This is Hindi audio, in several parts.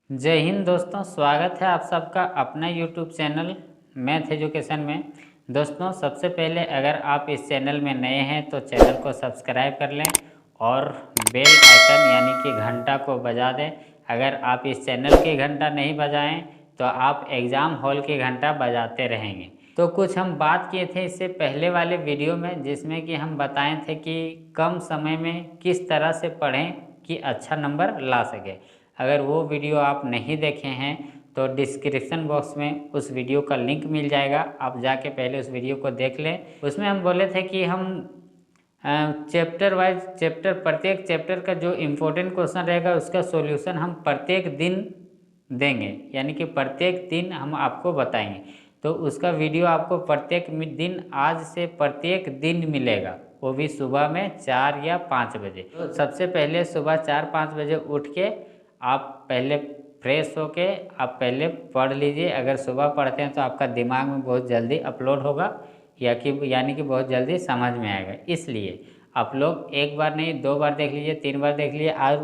जय हिंद दोस्तों, स्वागत है आप सबका अपना यूट्यूब चैनल मैथ एजुकेशन में। दोस्तों, सबसे पहले अगर आप इस चैनल में नए हैं तो चैनल को सब्सक्राइब कर लें और बेल आइकन यानी कि घंटा को बजा दें। अगर आप इस चैनल की घंटा नहीं बजाएं तो आप एग्ज़ाम हॉल की घंटा बजाते रहेंगे। तो कुछ हम बात किए थे इससे पहले वाले वीडियो में, जिसमें कि हम बताए थे कि कम समय में किस तरह से पढ़ें कि अच्छा नंबर ला सके। अगर वो वीडियो आप नहीं देखे हैं तो डिस्क्रिप्शन बॉक्स में उस वीडियो का लिंक मिल जाएगा, आप जाके पहले उस वीडियो को देख लें। उसमें हम बोले थे कि हम चैप्टर वाइज प्रत्येक चैप्टर का जो इम्पोर्टेंट क्वेश्चन रहेगा उसका सॉल्यूशन हम प्रत्येक दिन देंगे, यानी कि प्रत्येक दिन हम आपको बताएंगे। तो उसका वीडियो आपको प्रत्येक दिन, आज से प्रत्येक दिन मिलेगा, वो भी सुबह में 4 या 5 बजे। तो सबसे पहले सुबह 4-5 बजे उठ के आप पहले फ्रेश होके आप पहले पढ़ लीजिए। अगर सुबह पढ़ते हैं तो आपका दिमाग में बहुत जल्दी अपलोड होगा यानी कि बहुत जल्दी समझ में आएगा। इसलिए आप लोग एक बार नहीं 2 बार देख लीजिए, 3 बार देख लीजिए और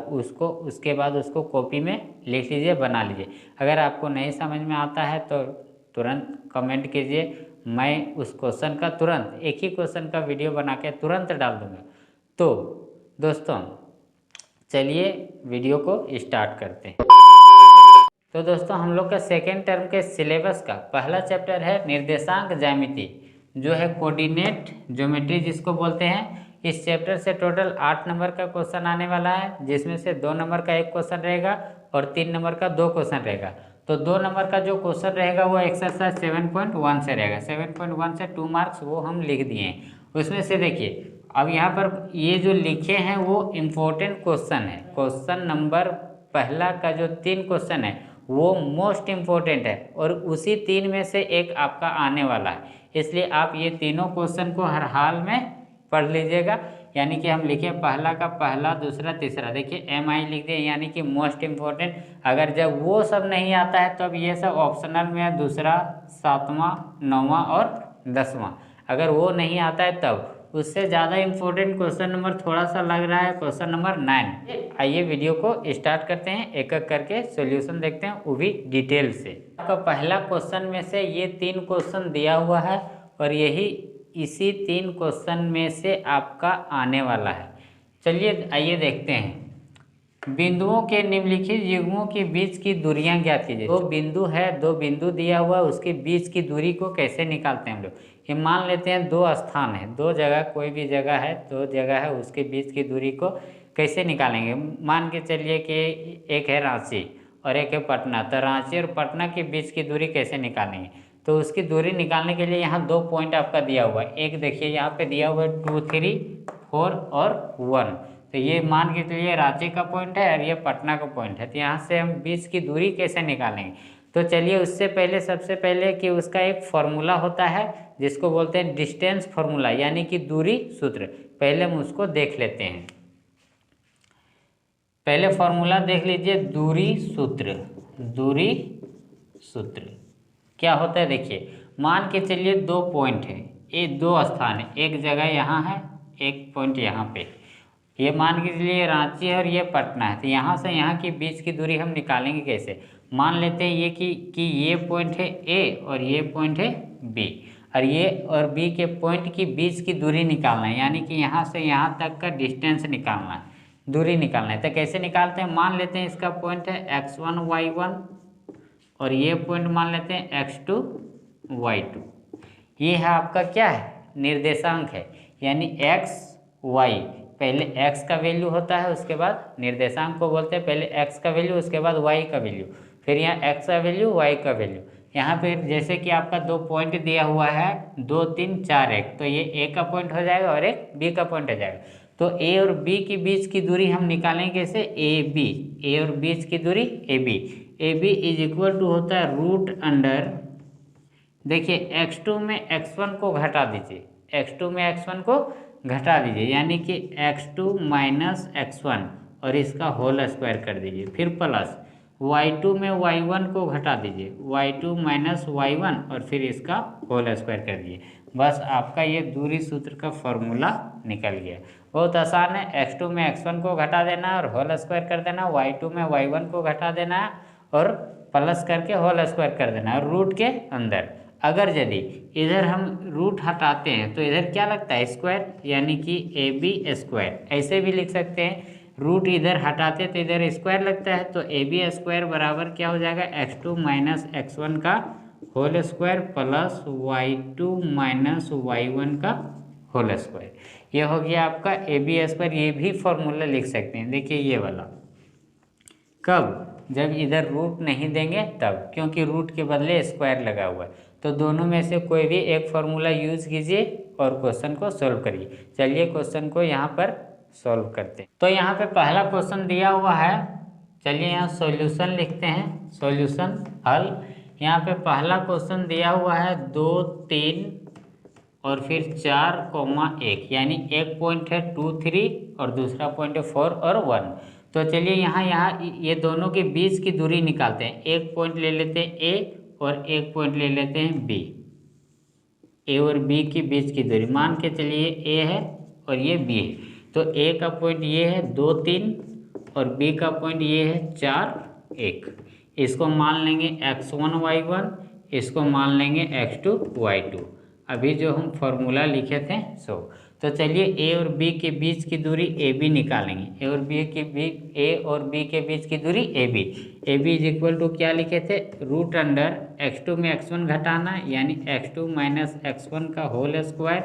उसके बाद उसको कॉपी में लिख लीजिए, बना लीजिए। अगर आपको नहीं समझ में आता है तो तुरंत कमेंट कीजिए, मैं उस क्वेश्चन का तुरंत एक ही क्वेश्चन का वीडियो बना के तुरंत डाल दूँगा। तो दोस्तों चलिए वीडियो को स्टार्ट करते हैं। तो दोस्तों हम लोग का सेकेंड टर्म के सिलेबस का पहला चैप्टर है निर्देशांक ज्यामिति, जो है कोऑर्डिनेट ज्योमेट्री जिसको बोलते हैं। इस चैप्टर से टोटल 8 नंबर का क्वेश्चन आने वाला है, जिसमें से 2 नंबर का एक क्वेश्चन रहेगा और 3 नंबर का 2 क्वेश्चन रहेगा। तो 2 नंबर का जो क्वेश्चन रहेगा वो एक्सरसाइज 7.1 से रहेगा। 7.1 से 2 मार्क्स वो हम लिख दिए हैं। उसमें से देखिए, अब यहाँ पर ये जो लिखे हैं वो इम्पोर्टेंट क्वेश्चन है। क्वेश्चन नंबर पहला का जो 3 क्वेश्चन है वो मोस्ट इम्पोर्टेंट है और उसी 3 में से एक आपका आने वाला है। इसलिए आप ये तीनों क्वेश्चन को हर हाल में पढ़ लीजिएगा। यानी कि हम लिखे पहला का पहला, दूसरा, तीसरा, देखिए MI लिख दिए यानी कि मोस्ट इम्पोर्टेंट। अगर जब वो सब नहीं आता है तो अब ये सब ऑप्शनल में है, दूसरा, 7वां, 9वां और 10वां। अगर वो नहीं आता है तब उससे ज़्यादा इम्पोर्टेंट क्वेश्चन नंबर थोड़ा सा लग रहा है, क्वेश्चन नंबर 9। आइए वीडियो को स्टार्ट करते हैं, एक एक करके सॉल्यूशन देखते हैं, वो भी डिटेल से। आपका पहला क्वेश्चन में से ये 3 क्वेश्चन दिया हुआ है और यही इसी 3 क्वेश्चन में से आपका आने वाला है। चलिए आइए देखते हैं। बिंदुओं के निम्नलिखित युग्मों के बीच की दूरियां ज्ञात कीजिए। 2 बिंदु है, 2 बिंदु दिया हुआ, उसके बीच की दूरी को कैसे निकालते हैं हम लोग। ये मान लेते हैं 2 स्थान है, 2 जगह, कोई भी जगह है, 2 जगह है, उसके बीच की दूरी को कैसे निकालेंगे। मान के चलिए कि एक है रांची और एक है पटना, तो रांची और पटना के बीच की दूरी कैसे निकालेंगे। तो उसकी दूरी निकालने के लिए यहाँ 2 पॉइंट आपका दिया हुआ है। एक देखिए यहाँ पे दिया हुआ है 2, 3, 4 और 1। तो ये मान के चलिए रांची का पॉइंट है और ये पटना का पॉइंट है। तो यहाँ से हम बीच की दूरी कैसे निकालेंगे। तो चलिए उससे पहले सबसे पहले कि उसका एक फॉर्मूला होता है जिसको बोलते हैं डिस्टेंस फॉर्मूला, यानी कि दूरी सूत्र। पहले हम उसको देख लेते हैं। पहले फॉर्मूला देख लीजिए, दूरी सूत्र। दूरी सूत्र क्या होता है, देखिए मान के चलिए 2 पॉइंट है, ये 2 स्थान है, एक जगह यहाँ है, एक पॉइंट यहाँ पे। ये मान के चलिए रांची है और ये पटना है। तो यहाँ से यहाँ की बीच की दूरी हम निकालेंगे कैसे। मान लेते हैं ये कि ये पॉइंट है A और ये पॉइंट है B, और ये और B के पॉइंट की बीच की दूरी निकालना है, यानी कि यहाँ से यहाँ तक का डिस्टेंस निकालना है, दूरी निकालना है। तो कैसे निकालते हैं, मान लेते हैं इसका पॉइंट है x1 y1 और ये पॉइंट मान लेते हैं x2 y2। ये है आपका क्या है, निर्देशांक है, यानी x y। पहले x का वैल्यू होता है, उसके बाद निर्देशांक को बोलते हैं, पहले x का वैल्यू उसके बाद y का वैल्यू, फिर यहाँ x का वैल्यू y का वैल्यू। यहाँ पे जैसे कि आपका 2 पॉइंट दिया हुआ है, 2, 3, 4, 1, तो ये A का पॉइंट हो जाएगा और एक B का पॉइंट हो जाएगा। तो A और B के बीच की दूरी हम निकालेंगे कैसे, A और बीच की दूरी AB इज इक्वल टू होता है रूट अंडर, देखिए x2 में x1 को घटा दीजिए, x2 में x1 को घटा दीजिए, यानी कि x2 माइनस x1 और इसका होल स्क्वायर कर दीजिए, फिर प्लस y2 में y1 को घटा दीजिए, y2 माइनस y1 और फिर इसका होल स्क्वायर कर दीजिए। बस आपका ये दूरी सूत्र का फॉर्मूला निकल गया। बहुत आसान है, x2 में x1 को घटा देना और होल स्क्वायर कर देना, y2 में y1 को घटा देना और प्लस करके होल स्क्वायर कर देना और रूट के अंदर। अगर यदि इधर हम रूट हटाते हैं तो इधर क्या लगता है स्क्वायर, यानी कि ए बी स्क्वायर। ऐसे भी लिख सकते हैं, रूट इधर हटाते तो इधर स्क्वायर लगता है, तो ए बी स्क्वायर बराबर क्या हो जाएगा x2 माइनस x1 का whole square plus y2 minus y1 का होल स्क्वायर। ये हो गया आपका ए बी स्क्वायर। ये भी फॉर्मूला लिख सकते हैं, देखिए ये वाला। कब? जब इधर रूट नहीं देंगे तब, क्योंकि रूट के बदले स्क्वायर लगा हुआ है। तो दोनों में से कोई भी एक फॉर्मूला यूज कीजिए और क्वेश्चन को सोल्व करिए। चलिए क्वेश्चन को यहाँ पर सोल्व करते हैं। तो यहाँ पे पहला क्वेश्चन दिया हुआ है, चलिए यहाँ सॉल्यूशन लिखते हैं, सॉल्यूशन हल। यहाँ पे पहला क्वेश्चन दिया हुआ है 2 3 और फिर 4, 1, यानी एक पॉइंट है 2 3 और दूसरा पॉइंट है 4 और 1। तो चलिए यहाँ ये दोनों के बीच की दूरी निकालते हैं। एक पॉइंट ले लेते हैं ए और एक पॉइंट ले लेते हैं बी। ए और बी के बीच की दूरी मान के चलिए ए है और ये बी है। तो ए का पॉइंट ये है 2 3 और बी का पॉइंट ये है 4 1। इसको मान लेंगे x1 y1, इसको मान लेंगे x2 y2। अभी जो हम फॉर्मूला लिखे थे सो। तो चलिए ए और बी के बीच की दूरी ए बी निकालेंगे। ए और बी के बीच की दूरी A B is equal to क्या लिखे थे, रूट अंडर x2 में x1 घटाना, यानी x2 माइनस x1 का whole square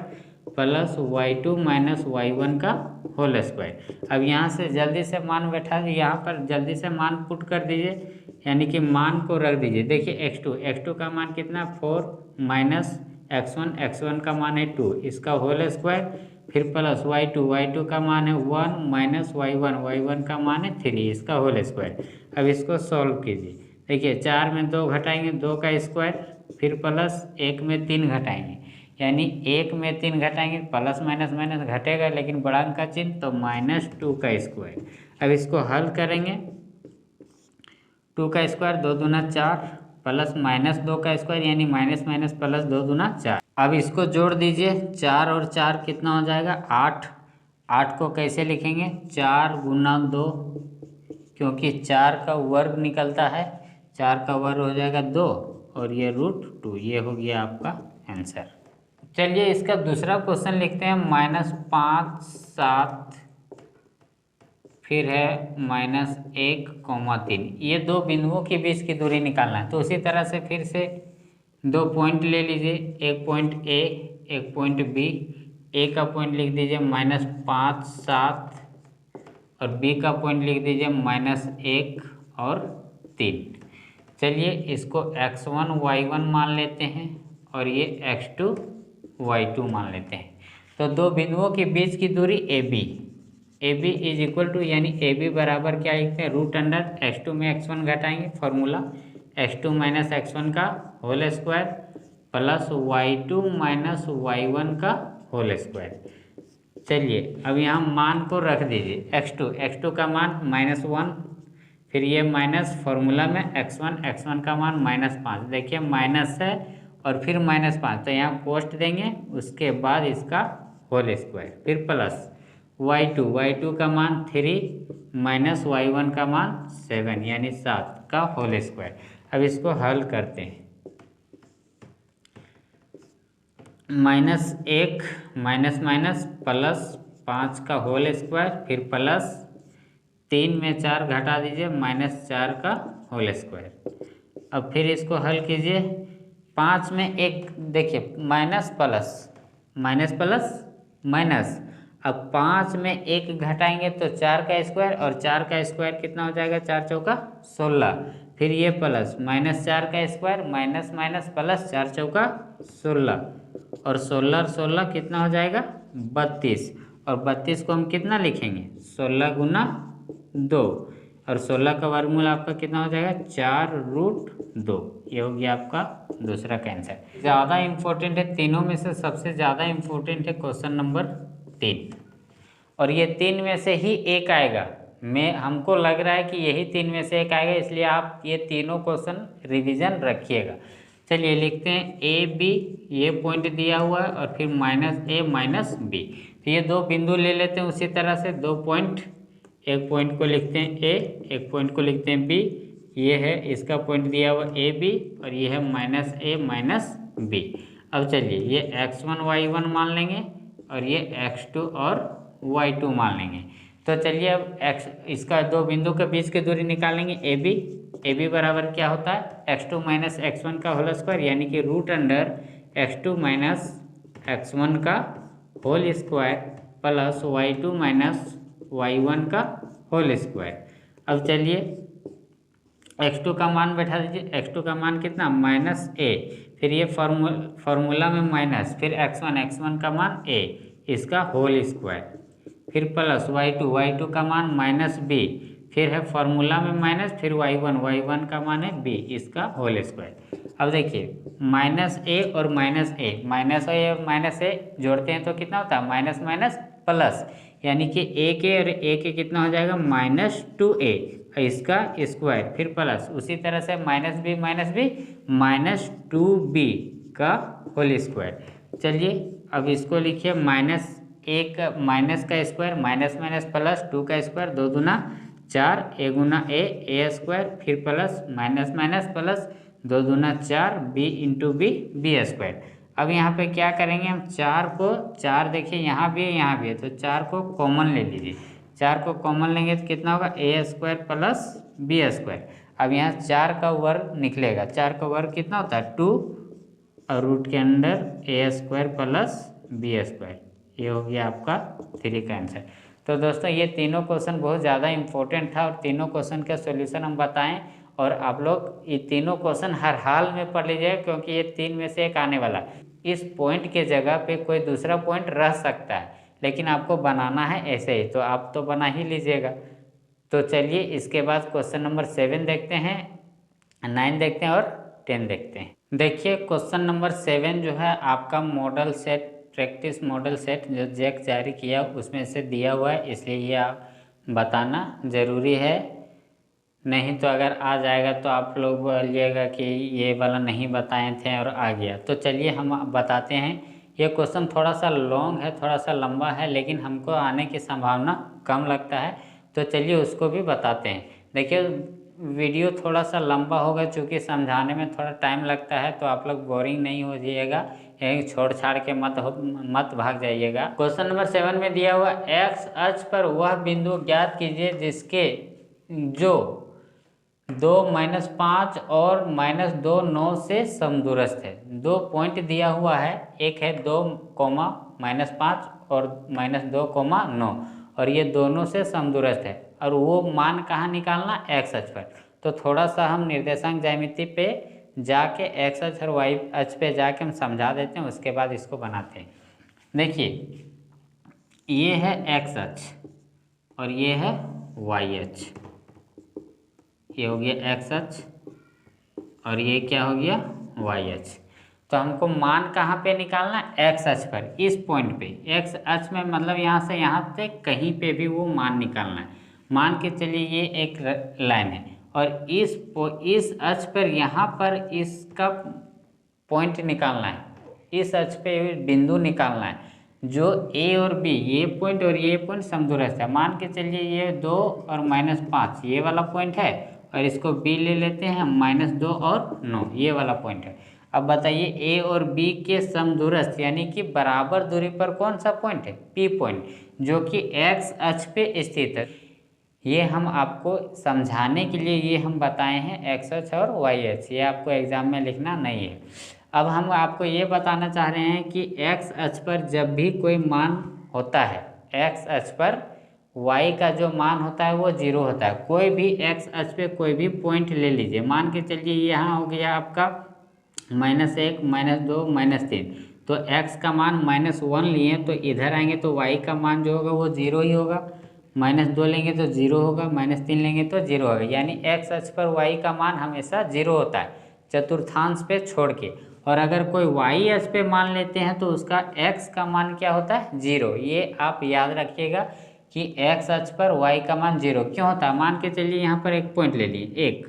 plus y2 minus y1 का होल स्क्वायर। अब यहाँ से जल्दी से मान बैठा दीजिए, यहाँ पर जल्दी से मान पुट कर दीजिए, यानी कि मान को रख दीजिए। देखिए x2 का मान कितना 4 माइनस x1 का मान है 2, इसका होल स्क्वायर, फिर प्लस y2 का मान है 1 माइनस y1 का मान है 3, इसका होल स्क्वायर। अब इसको सॉल्व कीजिए। देखिए 4 में 2 घटाएंगे 2 का स्क्वायर, फिर प्लस 1 में 3 घटाएंगे, यानी 1 में 3 घटाएंगे, प्लस माइनस माइनस घटेगा लेकिन बड़ा का चिन्ह, तो -2 का स्क्वायर। अब इसको हल करेंगे, 2 का स्क्वायर 2 दूना 4 प्लस -2 का स्क्वायर, यानी माइनस माइनस प्लस 2 दूना 4। अब इसको जोड़ दीजिए, 4 और 4 कितना हो जाएगा 8। 8 को कैसे लिखेंगे, 4 गुना 2, क्योंकि 4 का वर्ग निकलता है, 4 का वर्ग हो जाएगा 2 और ये √2। ये हो गया आपका आंसर। चलिए इसका दूसरा क्वेश्चन लिखते हैं, -5 7 फिर है -1, 3। ये दो बिंदुओं के बीच की दूरी निकालना है। तो उसी तरह से फिर से 2 पॉइंट ले लीजिए, एक पॉइंट ए एक पॉइंट बी। ए का पॉइंट लिख दीजिए -5 7 और बी का पॉइंट लिख दीजिए -1 और 3। चलिए इसको x1 y1 मान लेते हैं और ये x2 y2 मान लेते हैं। तो दो बिंदुओं के बीच की दूरी A B is equal to, यानी ए बी बराबर क्या लिखते हैं, रूट अंडर x2 में x1 घटाएंगे, फॉर्मूला x2 माइनस x1 का whole square plus y2 minus y1 का होल स्क्वायर। चलिए अब यहाँ मान को रख दीजिए, x2 का मान -1, फिर ये माइनस फॉर्मूला में x1 का मान -5। देखिए माइनस है और फिर -5, तो यहाँ पोस्ट देंगे, उसके बाद इसका होल स्क्वायर, फिर प्लस y2 का मान 3 माइनस y1 का मान 7, यानी 7 का होल स्क्वायर। अब इसको हल करते हैं, -1 माइनस माइनस प्लस 5 का होल स्क्वायर, फिर प्लस 3 में 4 घटा दीजिए, -4 का होल स्क्वायर। अब फिर इसको हल कीजिए, 5 में 1, देखिए माइनस प्लस माइनस। अब 5 में 1 घटाएंगे तो 4 का स्क्वायर, और 4 का स्क्वायर कितना हो जाएगा, 4 चौका 16, फिर ये प्लस -4 का स्क्वायर माइनस माइनस प्लस 4 चौका 16, और 16 और 16 कितना हो जाएगा 32, और 32 को हम कितना लिखेंगे 16 गुना 2, और 16 का वर्गमूल आपका कितना हो जाएगा 4√2। ये हो गया आपका दूसरा का आंसर। ज़्यादा इम्पोर्टेंट है, तीनों में से सबसे ज़्यादा इम्पोर्टेंट है क्वेश्चन नंबर 3, और ये 3 में से ही एक आएगा। हमको लग रहा है कि यही 3 में से एक आएगा, इसलिए आप ये तीनों क्वेश्चन रिवीजन रखिएगा। चलिए लिखते हैं ए बी, ये पॉइंट दिया हुआ है, और फिर -a -b। तो ये दो बिंदु ले लेते हैं उसी तरह से, 2 पॉइंट, एक पॉइंट को लिखते हैं ए, एक पॉइंट को लिखते हैं बी, ये है इसका पॉइंट दिया हुआ ए बी और ये है माइनस ए माइनस बी। अब चलिए ये x1 y1 मान लेंगे और ये x2 और y2 मान लेंगे। तो चलिए अब x इसका दो बिंदु के बीच की दूरी निकालेंगे ए बी बराबर क्या होता है x2 माइनस x1 का होल स्क्वायर यानी कि root under x2 minus x1 का whole square plus y2 minus y1 का होल स्क्वायर। अब चलिए x2 का मान बैठा दीजिए, x2 का मान कितना माइनस ए, फिर ये फार्मूला में माइनस, फिर x1 का मान a इसका होल स्क्वायर, फिर प्लस y2 का मान माइनस b, फिर है फार्मूला में माइनस, फिर y1 का मान है b इसका होल स्क्वायर। अब देखिए माइनस ए और माइनस ए जोड़ते हैं तो कितना होता है माइनस माइनस प्लस, यानी कि ए के कितना हो जाएगा -2a इसका स्क्वायर, फिर प्लस उसी तरह से माइनस बी -2b का होल स्क्वायर। चलिए अब इसको लिखिए माइनस का स्क्वायर माइनस प्लस 2 का स्क्वायर 2 दूना 4 ए गुना ए स्क्वायर, फिर प्लस माइनस प्लस 2 दूना 4 बी इंटू बी स्क्वायर। अब यहाँ पे क्या करेंगे हम 4 देखिए यहाँ भी है तो 4 को कॉमन ले लीजिए, 4 को कॉमन लेंगे तो कितना होगा ए स्क्वायर प्लस बी स्क्वायर। अब यहाँ 4 का वर्ग निकलेगा, 4 का वर्ग कितना होता है 2 और रूट के अंदर ए स्क्वायर प्लस बी स्क्वायर, ये हो गया आपका 3 का आंसर। तो दोस्तों ये तीनों क्वेश्चन बहुत ज़्यादा इम्पोर्टेंट था और तीनों क्वेश्चन का सॉल्यूशन हम बताएं और आप लोग ये तीनों क्वेश्चन हर हाल में पढ़ लीजिएगा क्योंकि ये 3 में से एक आने वाला। इस पॉइंट के जगह पे कोई दूसरा पॉइंट रह सकता है लेकिन आपको बनाना है ऐसे ही, तो आप तो बना ही लीजिएगा। तो चलिए इसके बाद क्वेश्चन नंबर 7 देखते हैं, 9 देखते हैं और 10 देखते हैं। देखिए क्वेश्चन नंबर 7 जो है आपका model set practice model set जो जैक जारी किया उसमें से दिया हुआ है, इसलिए ये आप बताना ज़रूरी है, नहीं तो अगर आ जाएगा तो आप लोग बोलिएगा कि ये वाला नहीं बताए थे और आ गया। तो चलिए हम बताते हैं। ये क्वेश्चन थोड़ा सा लॉन्ग है, थोड़ा सा लंबा है, लेकिन हमको आने की संभावना कम लगता है, तो चलिए उसको भी बताते हैं। देखिए वीडियो थोड़ा सा लंबा होगा चूँकि समझाने में थोड़ा टाइम लगता है, तो आप लोग बोरिंग नहीं हो जाइएगा, यही छोड़ छाड़ के मत भाग जाइएगा। क्वेश्चन नंबर 7 में दिया हुआ एक्स अक्ष पर वह बिंदु ज्ञात कीजिए जिसके जो 2 -5 और -2 9 से समदूरस्थ है। 2 पॉइंट दिया हुआ है, एक है 2, -5 और -2, 9 और ये दोनों से समदूरस्थ है और वो मान कहाँ निकालना एक्स अक्ष पर। तो थोड़ा सा हम निर्देशांक ज्यामिति पे जाके एक्स अक्ष और वाई अक्ष पे जाके हम समझा देते हैं, उसके बाद इसको बनाते हैं। देखिए ये है एक्स अक्ष और ये है वाई अक्ष, ये हो गया एक्स अक्ष और ये क्या हो गया वाई अक्ष। तो हमको मान कहाँ पे निकालना है एक्स अक्ष पर, इस पॉइंट पे। एक्स अक्ष में मतलब यहाँ से यहाँ तक कहीं पे भी वो मान निकालना है। मान के चलिए ये एक लाइन है और इस अक्ष पर यहाँ पर इसका पॉइंट निकालना है, इस अक्ष पे बिंदु निकालना है जो ए और बी, ये पॉइंट और ये पॉइंट समदूरस्थ है। मान के चलिए ये 2 और -5 ये वाला पॉइंट है और इसको बी ले लेते हैं, -2 और 9 ये वाला पॉइंट है। अब बताइए ए और बी के समदूरस्थ यानी कि बराबर दूरी पर कौन सा पॉइंट है, पी पॉइंट, जो कि एक्स अक्ष पे स्थित है। ये हम आपको समझाने के लिए ये हम बताए हैं एक्स अक्ष और वाई अक्ष, ये आपको एग्जाम में लिखना नहीं है। अब हम आपको ये बताना चाह रहे हैं कि एक्स अक्ष पर जब भी कोई मान होता है, एक्स अक्ष पर y का जो मान होता है वो 0 होता है। कोई भी एक्स अक्ष पे कोई भी पॉइंट ले लीजिए, मान के चलिए यहाँ हो गया आपका -1 -2 -3, तो x का मान -1 लिए तो इधर आएंगे तो y का मान जो होगा वो 0 ही होगा, -2 लेंगे तो 0 होगा, -3 लेंगे तो 0 होगा, यानी एक्स अक्ष पर y का मान हमेशा 0 होता है चतुर्थांश पे छोड़ के। और अगर कोई y अक्ष पे मान लेते हैं तो उसका x का मान क्या होता है 0। ये आप याद रखिएगा कि x अक्ष पर y का मान 0 क्यों होता है। मान के चलिए यहाँ पर एक पॉइंट ले लिए, एक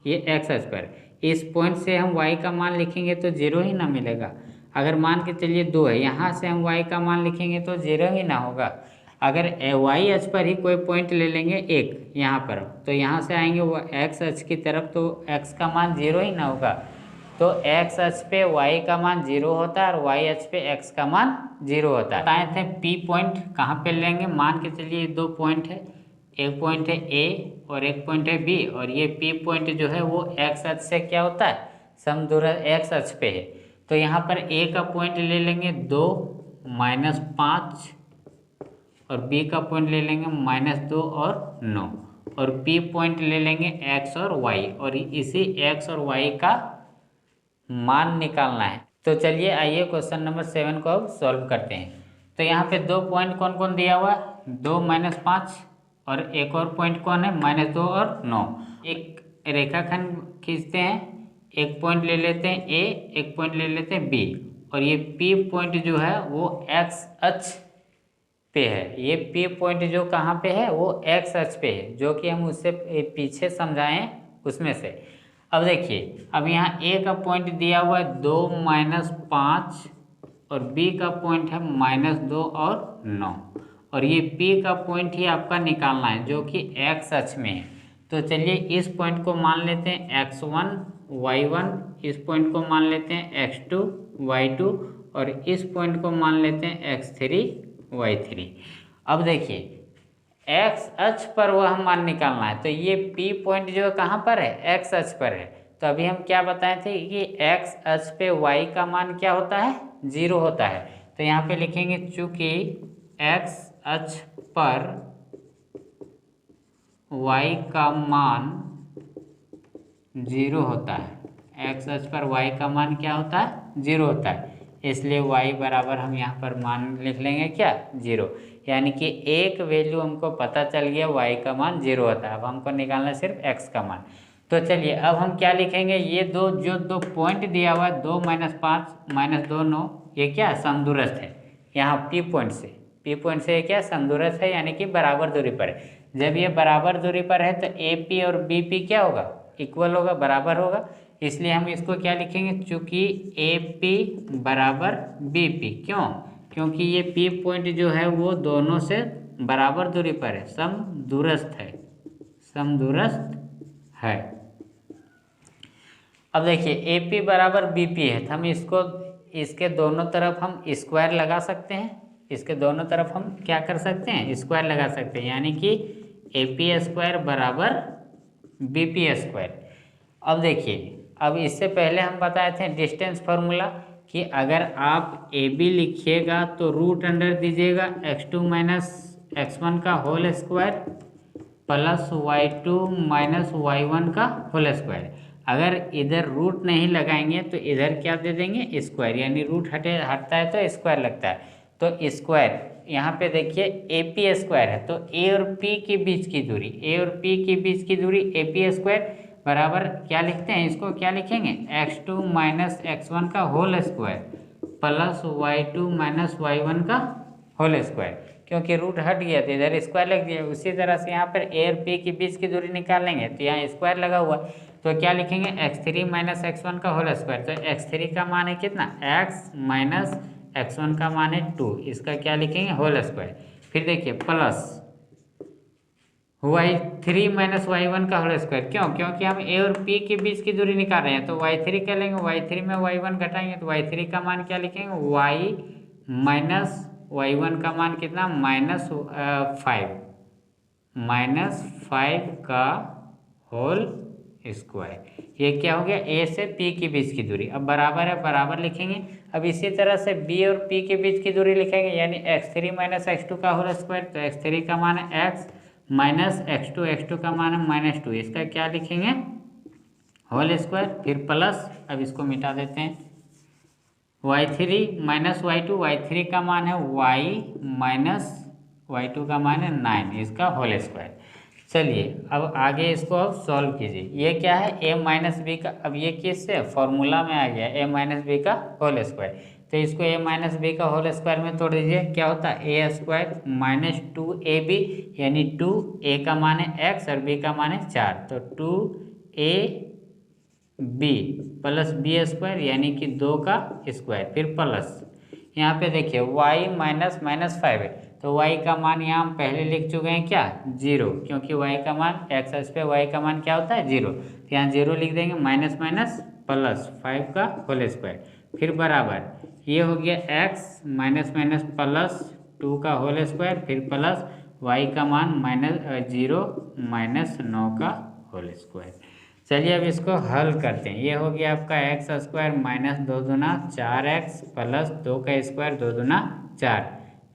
ये x अक्ष पर, इस पॉइंट से हम y का मान लिखेंगे तो 0 ही ना मिलेगा। अगर मान के चलिए 2 है, यहाँ से हम y का मान लिखेंगे तो 0 ही ना होगा। अगर वाई अक्ष पर ही कोई पॉइंट ले लेंगे एक यहाँ पर, तो यहाँ से आएंगे वो एक्स अक्ष की तरफ, तो एक्स का मान 0 ही ना होगा। तो एक्स अक्ष पे वाई का मान 0 होता है और वाई अक्ष पे एक्स का मान 0 होता है। बताए थे पी पॉइंट कहाँ पे लेंगे, मान के चलिए 2 पॉइंट है, एक पॉइंट है ए और एक पॉइंट है बी, और ये पी पॉइंट जो है वो एक्स अक्ष से क्या होता है, समदूरस्थ एक्स अक्ष पे है। तो यहाँ पर ए का पॉइंट ले लेंगे 2 -5 और बी का पॉइंट ले लेंगे -2 और 9, और पी पॉइंट ले लेंगे एक्स और वाई, और इसी एक्स और वाई का मान निकालना है। तो चलिए आइए क्वेश्चन नंबर 7 को अब सॉल्व करते हैं। तो यहाँ पे 2 पॉइंट कौन कौन दिया हुआ है, 2 -5 और एक और पॉइंट कौन है, -2 और 9। एक रेखाखंड खींचते हैं, एक पॉइंट ले लेते हैं ए, एक पॉइंट ले लेते हैं बी, और ये पी पॉइंट जो है वो एक्स अक्ष पे है। ये पी पॉइंट जो कहाँ पे है, वो एक्स अक्ष पे है, जो कि हम उससे पीछे समझाएं उसमें से। अब देखिए, अब यहाँ ए का पॉइंट दिया हुआ है 2 -5 और बी का पॉइंट है -2 और 9, और ये पी का पॉइंट ही आपका निकालना है जो कि एक्स अक्ष में है। तो चलिए इस पॉइंट को मान लेते हैं x1 y1, इस पॉइंट को मान लेते हैं x2 y2, और इस पॉइंट को मान लेते हैं x3 y3। अब देखिए एक्स अक्ष पर वह मान निकालना है, तो ये पी पॉइंट जो कहाँ पर है, एक्स अक्ष पर है। तो अभी हम क्या बताए थे कि एक्स अक्ष पे वाई का मान क्या होता है, 0 होता है। तो यहाँ पे लिखेंगे चूंकि एक्स अक्ष पर वाई का मान 0 होता है, एक्स अक्ष पर वाई का मान क्या होता है, 0 होता है, इसलिए y बराबर हम यहाँ पर मान लिख लेंगे क्या, 0। यानी कि एक वैल्यू हमको पता चल गया, y का मान 0 होता है। अब हमको निकालना है सिर्फ x का मान। तो चलिए अब हम क्या लिखेंगे, ये दो पॉइंट दिया हुआ है 2 -5 -2 9, ये क्या समदूरस्थ है। यहाँ पी पॉइंट से क्या समदूरस्थ है, यानी कि बराबर दूरी पर है। जब ये बराबर दूरी पर है तो ए पी और बी पी क्या होगा, इक्वल होगा, बराबर होगा, इसलिए हम इसको क्या लिखेंगे, चूंकि ए पी बराबर बी पी। क्यों, क्योंकि ये पी पॉइंट जो है वो दोनों से बराबर दूरी पर है, समदूरस्थ है। अब देखिए ए पी बराबर बी पी है, तो हम इसको इसके दोनों तरफ हम स्क्वायर लगा सकते हैं, इसके दोनों तरफ हम क्या कर सकते हैं, स्क्वायर लगा सकते हैं, यानी कि ए पी स्क्वायर बराबर बी पी स्क्वायर। अब देखिए, अब इससे पहले हम बताए थे डिस्टेंस फार्मूला कि अगर आप ए बी लिखिएगा तो रूट अंडर दीजिएगा x2 - x1 का whole square plus y2 - y1 का होल स्क्वायर। अगर इधर रूट नहीं लगाएंगे तो इधर क्या दे देंगे, स्क्वायर, यानी रूट हटता है तो स्क्वायर लगता है। तो स्क्वायर यहाँ पे देखिए ए पी स्क्वायर है, तो ए और पी के बीच की दूरी, ए और पी के बीच की दूरी ए पी स्क्वायर बराबर क्या लिखते हैं, इसको क्या लिखेंगे, x2 - x1 का whole square plus y2 - y1 का होल स्क्वायर। क्योंकि रूट हट गया तो इधर स्क्वायर लग गया। उसी तरह से यहाँ पर ए और पी के बीच की दूरी निकालेंगे तो यहाँ स्क्वायर लगा हुआ, तो क्या लिखेंगे, x3 - x1 का होल स्क्वायर। तो x3 का मान है कितना, x - x1 का मान है 2, इसका क्या लिखेंगे, होल स्क्वायर। फिर देखिए प्लस y3 - y1 का होल स्क्वायर। क्यों, क्योंकि हम ए और पी के बीच की दूरी निकाल रहे हैं, तो y3 क्या लेंगे, y3 में y1 घटाएंगे तो y3 का मान क्या लिखेंगे, y - y1 का मान कितना, -5 का होल स्क्वायर। ये क्या हो गया, ए से पी के बीच की दूरी। अब बराबर है, बराबर लिखेंगे। अब इसी तरह से बी और पी के बीच की दूरी लिखेंगे, यानी x3 - x2 का होल स्क्वायर। तो x3 का मान है x -x2 का मान है -2, इसका क्या लिखेंगे, होल स्क्वायर। फिर प्लस, अब इसको मिटा देते हैं, y3 - y2 का मान है y -y2 का मान है 9, इसका होल स्क्वायर। चलिए अब आगे इसको अब सॉल्व कीजिए। ये क्या है, a - b का, अब ये किससे फॉर्मूला में आ गया, a - b का होल स्क्वायर। तो इसको a - b का होल स्क्वायर में तोड़ दीजिए, क्या होता है, a स्क्वायर -2ab, यानी 2a का मान है x और b का मान है 4, तो 2ab प्लस b स्क्वायर यानी कि 2 का स्क्वायर। फिर प्लस यहाँ पे देखिए y - -5 है, तो y का मान यहाँ हम पहले लिख चुके हैं क्या, 0, क्योंकि y का मान एक्स एक्स पे y का मान क्या होता है 0। तो यहाँ 0 लिख देंगे, माइनस माइनस प्लस 5 का होल स्क्वायर, फिर बराबर ये हो गया x माइनस माइनस प्लस 2 का होल स्क्वायर, फिर प्लस y का मान -0 माइनस 9 का होल स्क्वायर। चलिए अब इसको हल करते हैं। ये हो गया आपका एक्स स्क्वायर माइनस 2 दूना 4x प्लस 2 का स्क्वायर 2 दूना 4,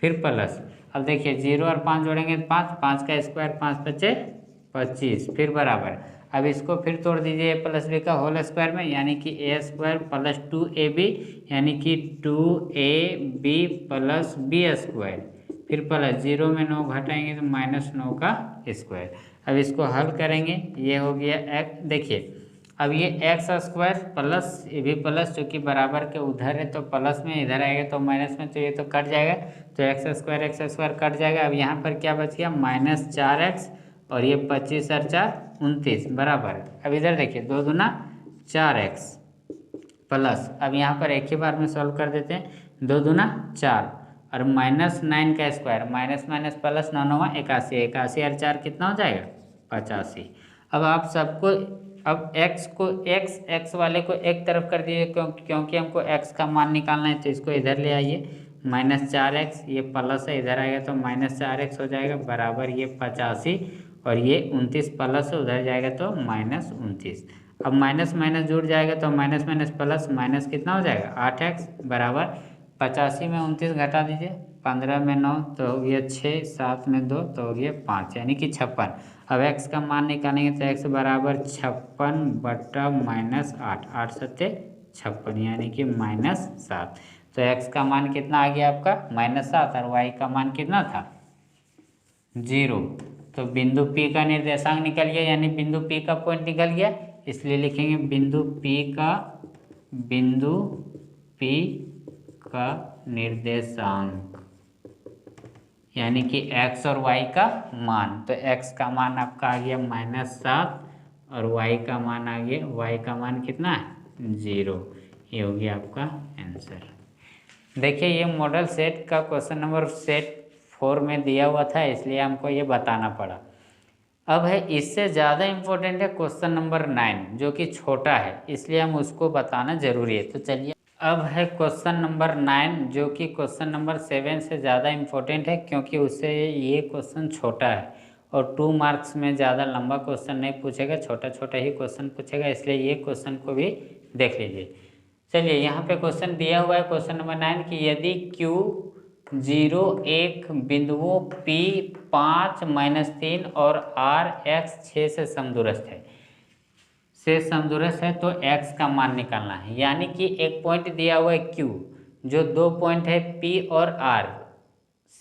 फिर प्लस, अब देखिए 0 और 5 जोड़ेंगे तो 5, 5 का स्क्वायर 5 बचे 25, फिर बराबर, अब इसको फिर तोड़ दीजिए ए प्लस बी का होल स्क्वायर में, यानी कि ए स्क्वायर प्लस 2ab, यानी कि 2ab प्लस बी स्क्वायर, फिर प्लस 0 में 9 घटाएंगे तो -9 का स्क्वायर। अब इसको हल करेंगे, ये हो गया एक्स, देखिए अब ये एक्स स्क्वायर प्लस ये भी प्लस, चूँकि बराबर के उधर है तो प्लस में, इधर आएगा तो माइनस में, तो ये तो कट जाएगा, तो एक्स स्क्वायर कट जाएगा। अब यहाँ पर क्या बच गया, -4x, और ये 25 और 4 29 बराबर। अब इधर देखिए 2 दूना 4x प्लस, अब यहाँ पर एक ही बार में सॉल्व कर देते हैं, 2 दूना 4 और -9 का स्क्वायर, माइनस माइनस प्लस 9 9 81, 81 और 4 कितना हो जाएगा 85। अब आप सबको, अब x को x वाले को एक तरफ कर दीजिए, क्योंकि हमको x का मान निकालना है, तो इसको इधर ले आइए, -4x, ये प्लस है इधर आएगा तो -4x हो जाएगा, बराबर ये 85, और ये 29 प्लस है उधर जाएगा तो -29। अब माइनस माइनस जुड़ जाएगा तो माइनस माइनस प्लस, माइनस कितना हो जाएगा 8x, बराबर 85 में 29 घटा दीजिए, 15 में 9 तो हो गया 6, 7 में 2 तो हो गया 5, यानी कि 56। अब x का मान निकालेंगे तो x बराबर 56 बटा -8, 8 सत्ते 56, यानी कि -7। तो x का मान कितना आ गया आपका -7, और y का मान कितना था 0। तो बिंदु P का निर्देशांक निकल गया, यानी बिंदु P का पॉइंट निकल गया, इसलिए लिखेंगे बिंदु P का निर्देशांक, यानी कि x और y का मान। तो x का मान आपका आ गया -7, और y का मान आ गया, y का मान कितना है 0। ये हो गया आपका आंसर। देखिए ये मॉडल सेट का क्वेश्चन नंबर सेट 4 में दिया हुआ था, इसलिए हमको ये बताना पड़ा। अब है इससे ज़्यादा इम्पोर्टेंट है क्वेश्चन नंबर 9, जो कि छोटा है, इसलिए हम उसको बताना जरूरी है। तो चलिए अब है क्वेश्चन नंबर 9, जो कि क्वेश्चन नंबर 7 से ज़्यादा इम्पोर्टेंट है, क्योंकि उससे ये क्वेश्चन छोटा है और 2 मार्क्स में ज़्यादा लंबा क्वेश्चन नहीं पूछेगा, छोटा छोटा ही क्वेश्चन पूछेगा, इसलिए ये क्वेश्चन को भी देख लीजिए। चलिए यहाँ पे क्वेश्चन दिया हुआ है क्वेश्चन नंबर 9 कि यदि Q 0 1 बिंदुओं P 5 -3 और R x 6 से समदूरस्थ है तो x का मान निकालना है। यानी कि एक पॉइंट दिया हुआ है Q, जो 2 पॉइंट है P और R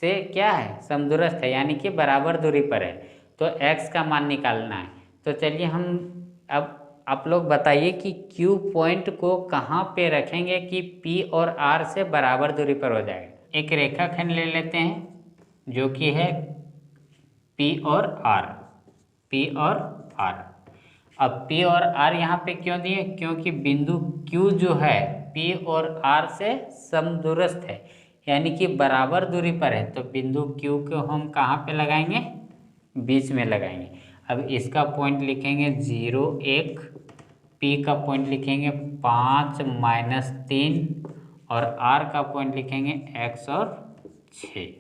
से क्या है समदूरस्थ है, यानी कि बराबर दूरी पर है, तो x का मान निकालना है। तो चलिए हम, अब आप लोग बताइए कि Q पॉइंट को कहाँ पे रखेंगे कि P और R से बराबर दूरी पर हो जाएगा। एक रेखाखंड ले लेते हैं जो कि है P और R। अब P और R यहाँ पे क्यों दिए, क्योंकि बिंदु Q जो है P और R से समदूरस्थ है, यानी कि बराबर दूरी पर है, तो बिंदु Q को हम कहाँ पे लगाएंगे, बीच में लगाएंगे। अब इसका पॉइंट लिखेंगे 0 1, P का पॉइंट लिखेंगे 5 -3, और R का पॉइंट लिखेंगे x और 6।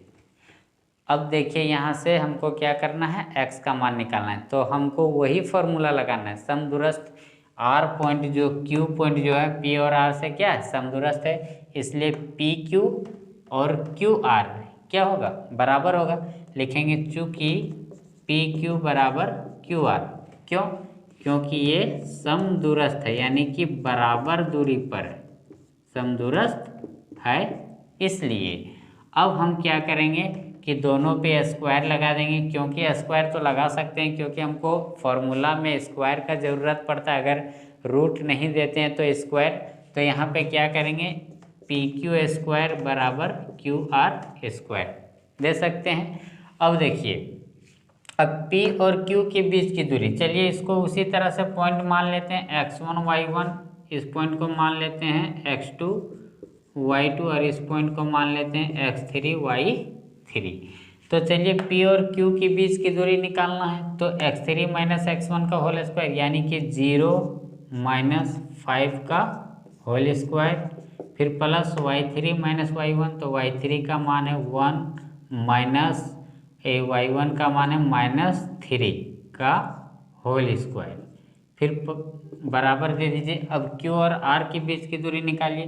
अब देखिए यहाँ से हमको क्या करना है, x का मान निकालना है, तो हमको वही फॉर्मूला लगाना है, समदूरस्थ R पॉइंट जो Q पॉइंट जो है P और R से क्या है समदूरस्थ है, इसलिए PQ और QR क्या होगा बराबर होगा, लिखेंगे चूँकि PQ बराबर QR। क्यों, क्योंकि ये समदूरस्थ है, यानी कि बराबर दूरी पर है, समदूरस्थ है, इसलिए अब हम क्या करेंगे कि दोनों पे स्क्वायर लगा देंगे, क्योंकि स्क्वायर तो लगा सकते हैं, क्योंकि हमको फॉर्मूला में स्क्वायर का ज़रूरत पड़ता है, अगर रूट नहीं देते हैं तो स्क्वायर। तो यहाँ पे क्या करेंगे, PQ स्क्वायर बराबर QR स्क्वायर दे सकते हैं। अब देखिए, अब P और Q के बीच की दूरी, चलिए इसको उसी तरह से पॉइंट मान लेते हैं, x1 y1, इस पॉइंट को मान लेते हैं x2 y2, और इस पॉइंट को मान लेते हैं x3 y3। 3। तो चलिए P और Q के बीच की दूरी निकालना है, तो x3 माइनस x1 का होल स्क्वायर यानी कि 0 माइनस 5 का होल स्क्वायर, फिर प्लस y3 माइनस y1, तो y3 का मान है 1 माइनस y1 का मान है -3 का होल स्क्वायर, फिर बराबर दे दीजिए। अब Q और R के बीच की दूरी निकालिए,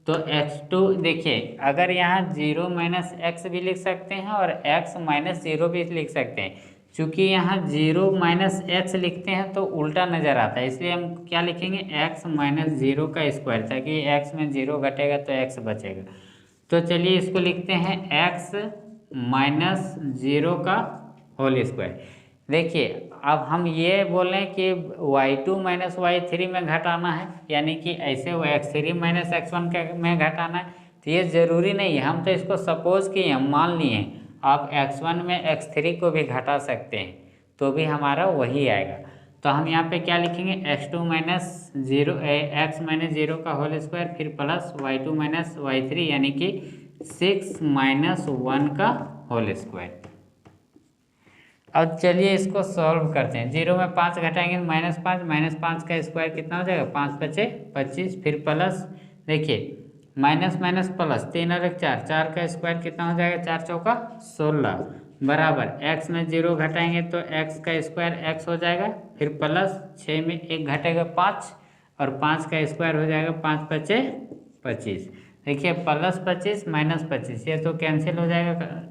तो x2 देखिए, अगर यहाँ 0 माइनस एक्स भी लिख सकते हैं और x माइनस 0 भी लिख सकते हैं। चूँकि यहाँ 0 माइनस एक्स लिखते हैं तो उल्टा नज़र आता है, इसलिए हम क्या लिखेंगे x माइनस 0 का स्क्वायर, ताकि x में 0 घटेगा तो x बचेगा। तो चलिए इसको लिखते हैं x माइनस 0 का होल स्क्वायर। देखिए अब हम ये बोलें कि y2 माइनस y3 में घटाना है, यानी कि ऐसे x3 माइनस x1 में घटाना है, तो ये ज़रूरी नहीं है, हम तो इसको सपोज किए, हम मान लिए। आप x1 में x3 को भी घटा सकते हैं तो भी हमारा वही आएगा। तो हम यहाँ पे क्या लिखेंगे, x2 माइनस 0 x माइनस 0 का होल स्क्वायर, फिर प्लस y2 माइनस y3 यानी कि 6 माइनस 1 का होल स्क्वायर। अब चलिए इसको सॉल्व करते हैं। 0 में 5 घटाएंगे तो -5 का स्क्वायर कितना हो जाएगा, 5 बचे 25, फिर प्लस देखिए माइनस माइनस प्लस 3 और 1 4, 4 का स्क्वायर कितना हो जाएगा, 4 चौका 16, बराबर x में 0 घटाएंगे तो x का स्क्वायर x हो जाएगा, फिर प्लस 6 में 1 घटेगा 5 और 5 का स्क्वायर हो जाएगा, 5 बचे 25। देखिए प्लस 25 माइनस 25 ये तो कैंसिल हो जाएगा।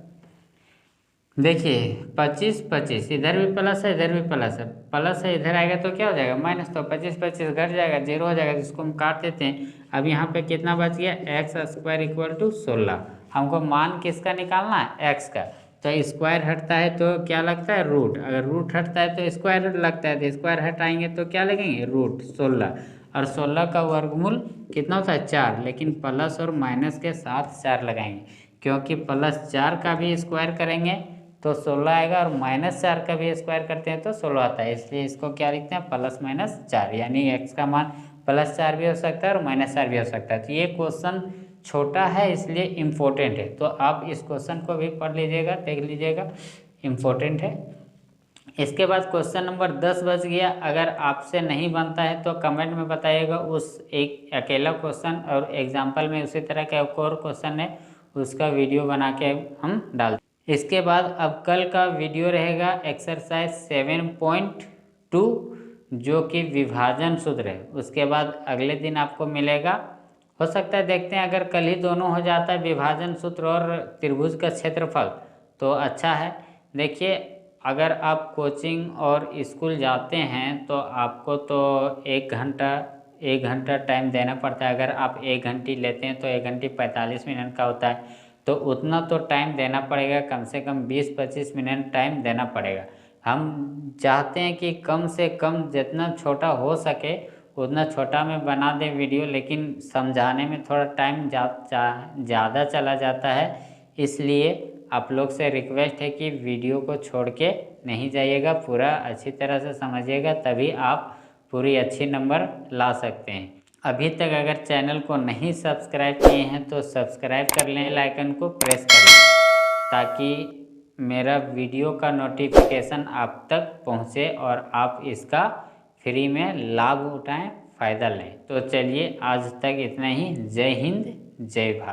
देखिए 25 25 इधर भी प्लस है इधर भी प्लस है इधर आएगा तो क्या हो जाएगा माइनस, तो 25 25 घट जाएगा 0 हो जाएगा, जिसको हम काट देते हैं। अब यहाँ पे कितना बच गया, x स्क्वायर इक्वल टू 16। हमको मान किसका निकालना है, x का। तो स्क्वायर हटता है तो क्या लगता है, रूट। अगर रूट हटता है तो स्क्वायर लगता है, तो स्क्वायर हटाएंगे तो क्या लगेंगे, रूट 16। और 16 का वर्गमूल कितना होता है, 4, लेकिन प्लस और माइनस के साथ 4 लगाएंगे, क्योंकि +4 का भी स्क्वायर करेंगे तो 16 आएगा और -4 का भी स्क्वायर करते हैं तो 16 आता है। इसलिए इसको क्या लिखते हैं, +-4, यानी x का मान +4 भी हो सकता है और -4 भी हो सकता है। तो ये क्वेश्चन छोटा है इसलिए इम्पोर्टेंट है, तो आप इस क्वेश्चन को भी पढ़ लीजिएगा, देख लीजिएगा, इम्पोर्टेंट है। इसके बाद क्वेश्चन नंबर 10 बच गया। अगर आपसे नहीं बनता है तो कमेंट में बताइएगा, उस एक अकेला क्वेश्चन और एग्जाम्पल में उसी तरह का एक और क्वेश्चन है, उसका वीडियो बना के हम डालते हैं। इसके बाद अब कल का वीडियो रहेगा एक्सरसाइज 7.2 जो कि विभाजन सूत्र है। उसके बाद अगले दिन आपको मिलेगा, हो सकता है देखते हैं अगर कल ही दोनों हो जाता है, विभाजन सूत्र और त्रिभुज का क्षेत्रफल, तो अच्छा है। देखिए अगर आप कोचिंग और स्कूल जाते हैं तो आपको तो 1 घंटा टाइम देना पड़ता है। अगर आप 1 घंटे लेते हैं तो 1 घंटे 45 मिनट का होता है, तो उतना तो टाइम देना पड़ेगा, कम से कम 20-25 मिनट टाइम देना पड़ेगा। हम चाहते हैं कि कम से कम जितना छोटा हो सके उतना छोटा में बना दें वीडियो, लेकिन समझाने में थोड़ा टाइम ज़्यादा चला जाता है। इसलिए आप लोग से रिक्वेस्ट है कि वीडियो को छोड़ के नहीं जाइएगा, पूरा अच्छी तरह से समझिएगा, तभी आप पूरी अच्छी नंबर ला सकते हैं। अभी तक अगर चैनल को नहीं सब्सक्राइब किए हैं तो सब्सक्राइब कर लें, बेल आइकन को प्रेस कर लें, ताकि मेरा वीडियो का नोटिफिकेशन आप तक पहुंचे और आप इसका फ्री में लाभ उठाएं, फ़ायदा लें। तो चलिए आज तक इतना ही। जय हिंद, जय भारत।